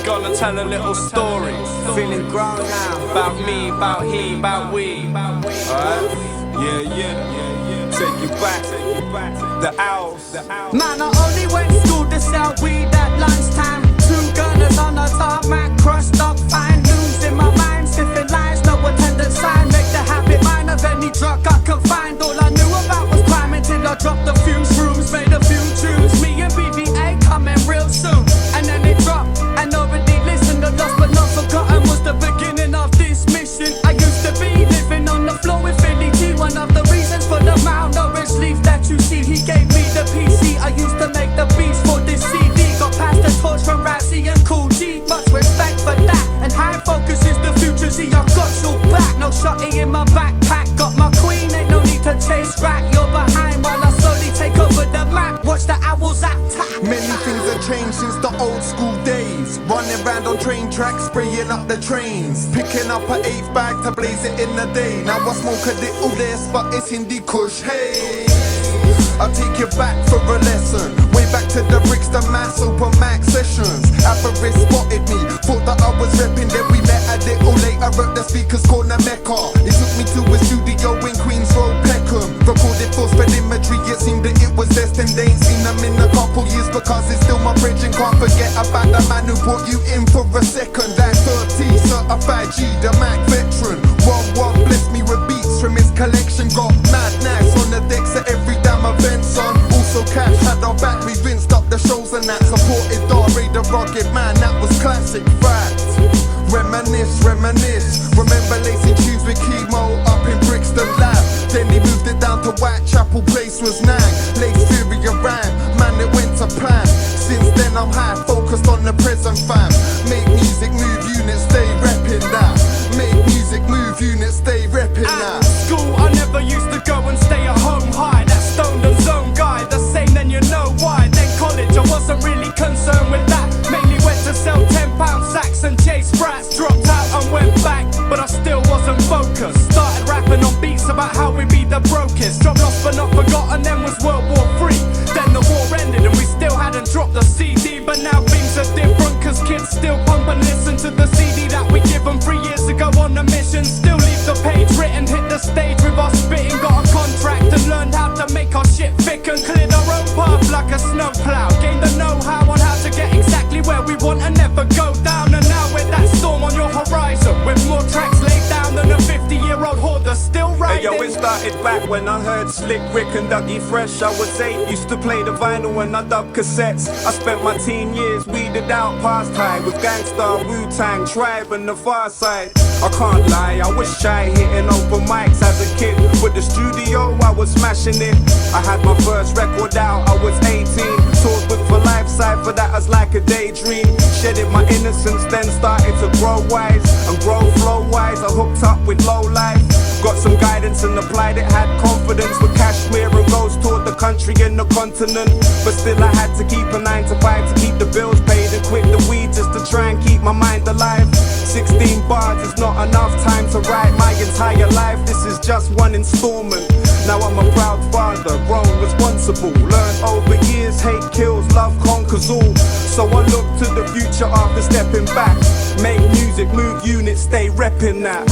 gonna tell a little story. Feeling grown now. About me, about he, about we. Alright? Yeah. Take you back. The owls. Man, I only went to school to sell weed at lunchtime. 2 gunners on a tarmac, crushed up fine. News in my mind, sniffing lines, no attendance sign. Make the habit mine of any drug I could find. All I knew about was crime until I dropped a few shrooms, made a few tunes. Me and BVA coming real soon. And then it dropped, and nobody listened. The lost but not forgotten was the beginning of this mission. I used to be living on the floor with Philly G. One of the reasons for the malnourished leaf that you see. He gave me the PC, I used to make the beats for this CD. Got past the torch from Razzie and Cool G. Much respect for that, and high focus is the future. See, I got your back, no shotty in my backpack. Got my queen, ain't no need to chase rack. You're behind while I slowly take over the map. Watch the owls attack. Many things have changed since the old school days. Running round on train tracks, spraying up the trains. Picking up an 8th bag to blaze it in the day. Now I smoke a little less, but it's Hindi Kush, hey. I'll take you back for a lesson. Way back to the bricks, the mass open max sessions. Avarice spotted me, thought that I was repping. Then we met a little later at the speakers corner Mecca. It took me to a studio in Queens Road, Peckham. Recorded for spread imagery, it seemed that it was destined. They ain't seen them in a couple years because it's still my bridge. And can't forget about the man who brought you in for a second. That 30 certified G, the Mac veteran. One bless me with beats from his collection. Got mad nice on the decks at every damn event, son. Also cash had our back, we rinsed up the shows and that. Supported Dari the rugged man, that was classic fact. Reminisce. Remember lacing tubes with chemo up in Brixton Lab. Then he moved it down to Whitechapel, place was Nang. Lace Fury around, man it went to plan. Since then I'm high, focused on the present fam. Make music, move units, stay reppin' that. Make music, move units, stay reppin' that. At school I never used to go and stay at home high. That stoned and zone guy, the same then you know why. Then college I wasn't really concerned with that. Mainly went to sell 10-pound sacks and chase brats. Dropped out and went back, but I still wasn't focused. Started rapping on beats about how we be the brokest. Dropped lost but not forgotten, then was World War III. Then the war ended and we still hadn't dropped the CD. But now things are different cause kids still pump and listen to the CD that we give them 3 years ago on a mission. Still leave the page written, hit the stage with our spitting. Got a contract and learned how to make our shit thick and cleared our own path like a snowplow. Gained the know-how on how to get exactly where we want and never go down. And now with that storm on your horizon, with more tracks laid down than a 50-year-old hoarder still riding. Hey yo, it started back when I heard Slick Rick and Dougie Fresh. I was 8, used to play the vinyl when I dubbed cassettes. I spent my teen years weeded out past high with Gangstar, Wu-Tang, Tribe and the Far Side. I can't lie, I was shy hitting open mics as a kid. With the studio, I was smashing it. I had my first record out, I was 18. Toured with For Life Cypher, that was like a daydream. Shedded my innocence, then started to grow wise and grow flow-wise. I hooked up with Low Life, got some guidance and applied it. Had confidence with Kashmir and Ghost, toured the country and the continent. But still I had to keep a 9 to 5 to keep the bills paid and quit the weed just to try and keep my mind alive. 16 bars is not enough time to write my entire life. This is just one installment. Now I'm a proud father, grown, responsible. Learned over years, hate kills, love conquers all. So I look to the future after stepping back. Make music, move units, stay reppin' that.